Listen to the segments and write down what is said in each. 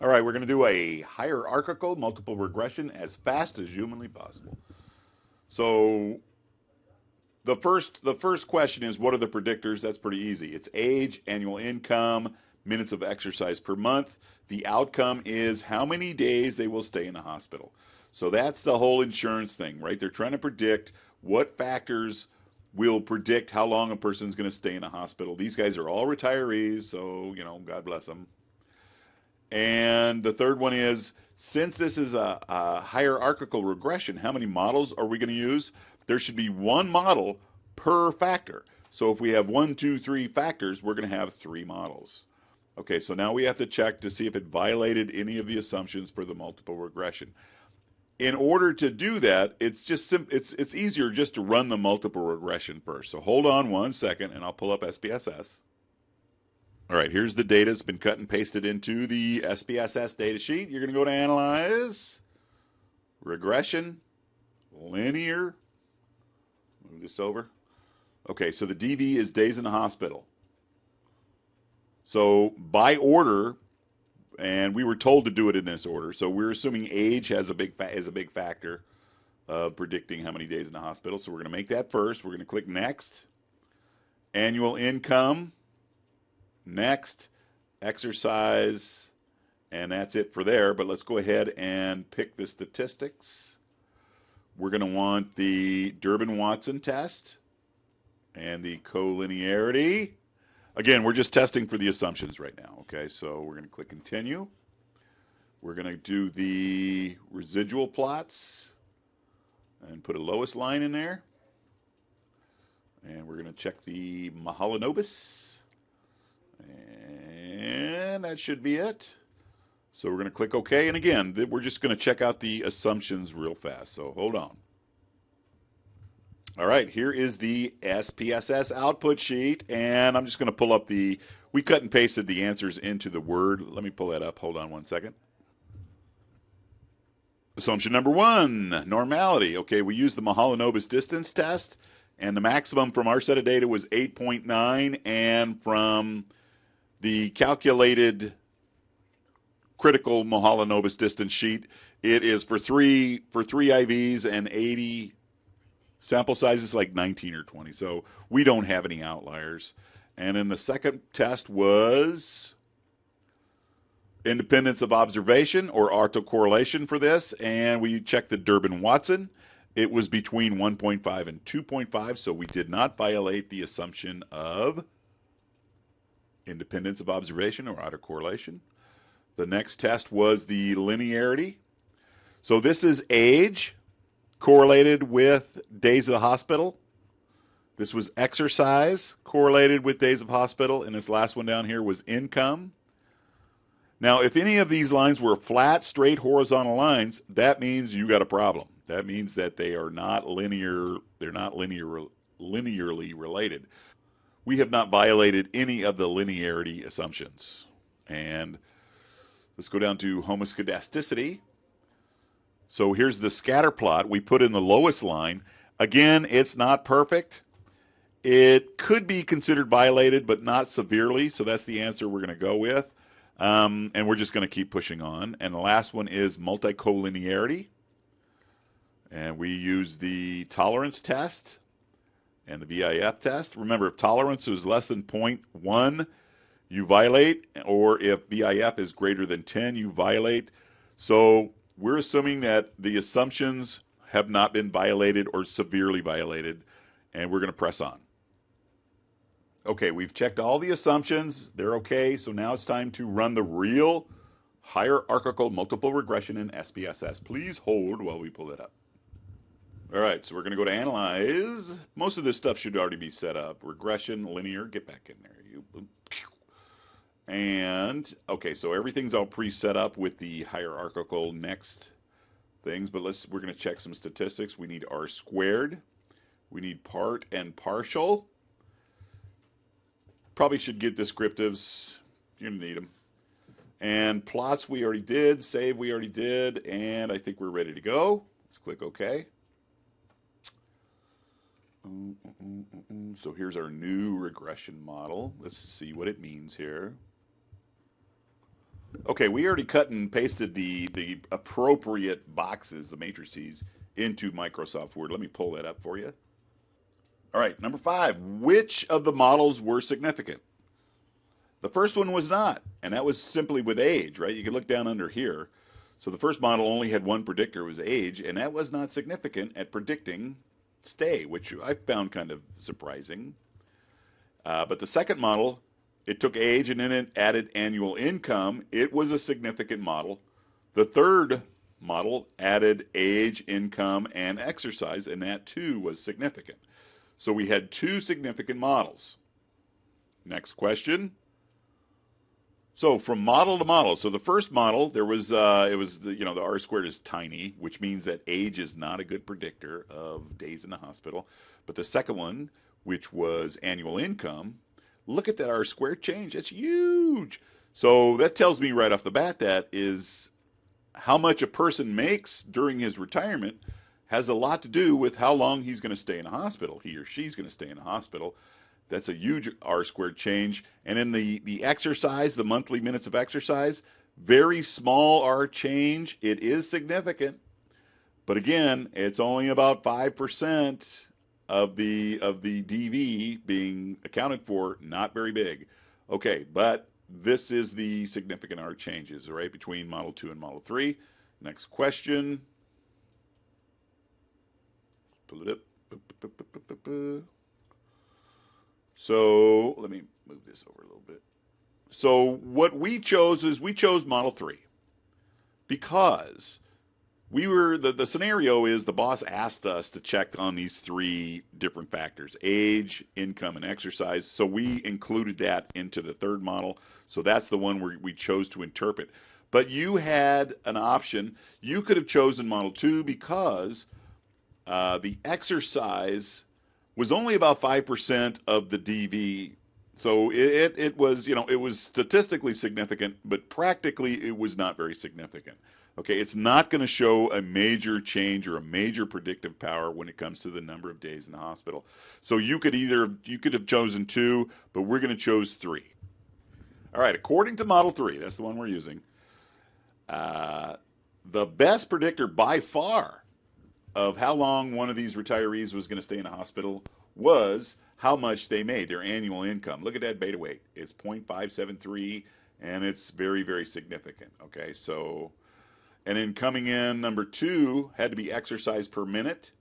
All right, we're going to do a hierarchical multiple regression as fast as humanly possible. So the first question is, what are the predictors? That's pretty easy. It's age, annual income, minutes of exercise per month. The outcome is how many days they will stay in the hospital. So that's the whole insurance thing, right? They're trying to predict what factors will predict how long a person's going to stay in a hospital. These guys are all retirees, so, God bless them. And the third one is, since this is a hierarchical regression, how many models are we going to use? There should be one model per factor. So if we have 1, 2, 3 factors, we're going to have 3 models. Okay, so now we have to check to see if it violated any of the assumptions for the multiple regression. In order to do that, it's easier just to run the multiple regression first. So hold on one second, and I'll pull up SPSS. All right, here's the data. It's been cut and pasted into the SPSS data sheet. You're going to go to Analyze, Regression, Linear. Move this over. Okay, so the DV is days in the hospital. So by order, and we were told to do it in this order, so we're assuming age has a big factor of predicting how many days in the hospital. So we're going to make that first. We're going to click Next. Annual income. Next, exercise, and that's it for there. But let's go ahead and pick the statistics. We're going to want the Durbin-Watson test and the collinearity. Again, we're just testing for the assumptions right now. Okay, so we're going to click Continue. We're going to do the residual plots and put a lowest line in there. And we're going to check the Mahalanobis. And that should be it. So we're going to click OK. And again, we're just going to check out the assumptions real fast. So hold on. All right, here is the SPSS output sheet. And I'm just going to pull up we cut and pasted the answers into the Word. Let me pull that up. Hold on one second. Assumption number 1, normality. Okay, we used the Mahalanobis distance test. And the maximum from our set of data was 8.9. And from the calculated critical Mahalanobis distance sheet, it is for three IVs and 80 sample sizes, like 19 or 20. So we don't have any outliers. And then the second test was independence of observation or autocorrelation for this, and we checked the Durbin-Watson. It was between 1.5 and 2.5, so we did not violate the assumption of independence of observation or autocorrelation. The next test was the linearity. So this is age correlated with days of the hospital. This was exercise correlated with days of hospital. And this last one down here was income. Now, if any of these lines were flat, straight, horizontal lines, that means you got a problem. That means that they are not linear. They're not linearly related. We have not violated any of the linearity assumptions. And let's go down to homoscedasticity. So here's the scatter plot. We put in the lowest line. Again, it's not perfect. It could be considered violated, but not severely. So that's the answer we're going to go with. And we're just going to keep pushing on. And the last one is multicollinearity. And we use the tolerance test and the VIF test. Remember, if tolerance is less than 0.1, you violate, or if VIF is greater than 10, you violate. So we're assuming that the assumptions have not been violated or severely violated, and we're going to press on. Okay, we've checked all the assumptions. They're okay, so now it's time to run the real hierarchical multiple regression in SPSS. Please hold while we pull it up. All right, so we're going to go to Analyze. Most of this stuff should already be set up. Regression, linear, get back in there. And, okay, so everything's all pre-set up with the hierarchical next things, but we're going to check some statistics. We need R squared. We need part and partial. Probably should get descriptives. You're going to need them. And plots we already did. Save we already did. And I think we're ready to go. Let's click OK. So here's our new regression model. Let's see what it means here. Okay, we already cut and pasted the appropriate boxes, the matrices, into Microsoft Word. Let me pull that up for you. All right, number 5. Which of the models were significant? The first one was not, and that was simply with age, right? You can look down under here. So the first model only had one predictor, it was age, and that was not significant at predicting stay, which I found kind of surprising. But the second model, it took age and then it added annual income. It was a significant model. The third model added age, income, and exercise, and that too was significant. So we had 2 significant models. Next question. So from model to model, so the first model, there was, it was, the R squared is tiny, which means that age is not a good predictor of days in the hospital. But the second one, which was annual income, look at that R squared change. That's huge. So that tells me right off the bat that is how much a person makes during his retirement has a lot to do with how long he's going to stay in a hospital. He or she's going to stay in a hospital. That's a huge R squared change. And in the exercise, the monthly minutes of exercise, very small R change. It is significant. But again, it's only about 5% of the DV being accounted for, not very big. Okay, but this is the significant R changes, right, between Model 2 and Model 3. Next question. Pull it up. So let me move this over a little bit. So what we chose is we chose Model 3 because we were, the scenario is the boss asked us to check on these 3 different factors, age, income, and exercise. So we included that into the third model. So that's the one we chose to interpret. But you had an option. You could have chosen Model 2 because the exercise was only about 5% of the DV. So it was, it was statistically significant, but practically it was not very significant. Okay, it's not going to show a major change or a major predictive power when it comes to the number of days in the hospital. So you could have chosen 2, but we're going to choose 3. All right, according to Model 3, that's the one we're using, the best predictor by far of how long one of these retirees was going to stay in a hospital was how much they made, their annual income. Look at that beta weight. It's 0.573, and it's very, very significant. Okay, so, and then coming in, number 2 had to be exercise per minute.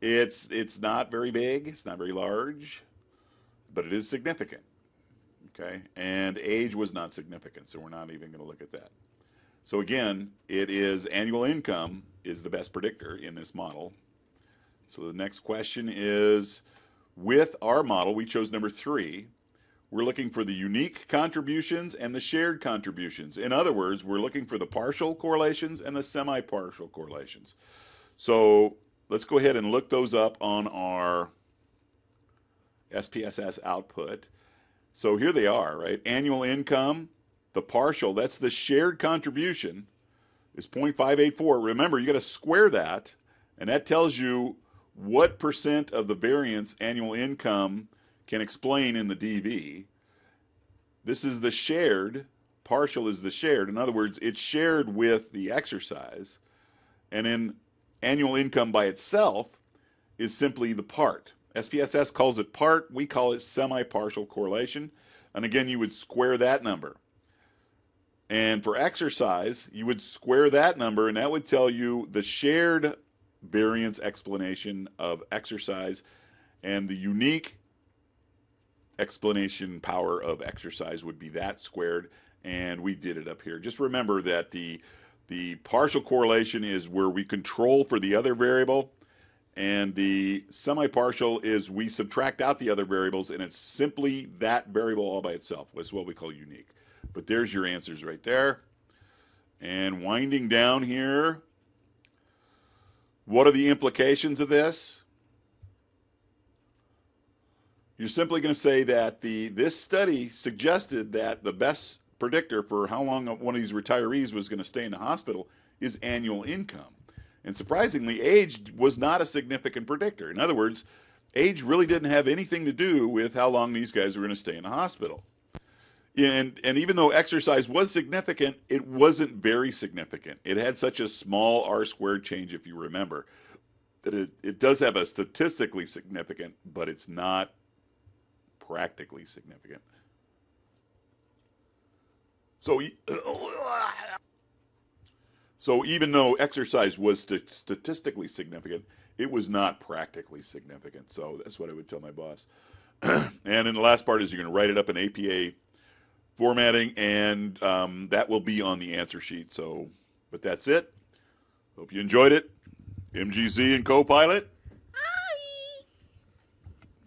It's not very big. It's not very large, but it is significant. Okay, and age was not significant, so we're not even going to look at that. So again, it is annual income is the best predictor in this model. So the next question is, with our model, we chose number 3. We're looking for the unique contributions and the shared contributions. In other words, we're looking for the partial correlations and the semi-partial correlations. So let's go ahead and look those up on our SPSS output. So here they are, right? Annual income, the partial, that's the shared contribution, is 0.584. Remember, you got to square that, and that tells you what percent of the variance annual income can explain in the DV. This is the shared, partial is the shared. In other words, it's shared with the exercise. And then annual income by itself is simply the part. SPSS calls it part, we call it semi-partial correlation. And again, you would square that number. And for exercise, you would square that number, and that would tell you the shared variance explanation of exercise and the unique explanation power of exercise would be that squared, and we did it up here. Just remember that the partial correlation is where we control for the other variable, and the semi-partial is we subtract out the other variables, and it's simply that variable all by itself. That's what we call unique. But there's your answers right there. And winding down here, what are the implications of this? You're simply going to say that this study suggested that the best predictor for how long one of these retirees was going to stay in the hospital is annual income. And surprisingly, age was not a significant predictor. In other words, age really didn't have anything to do with how long these guys were going to stay in the hospital. And even though exercise was significant, it wasn't very significant. It had such a small R squared change, if you remember, that it does have a statistically significant, but it's not practically significant. So, so even though exercise was statistically significant, it was not practically significant. So that's what I would tell my boss. And in the last part is you're going to write it up in APA formatting, and that will be on the answer sheet. So, but that's it. Hope you enjoyed it. MGZ and Copilot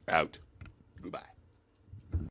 out.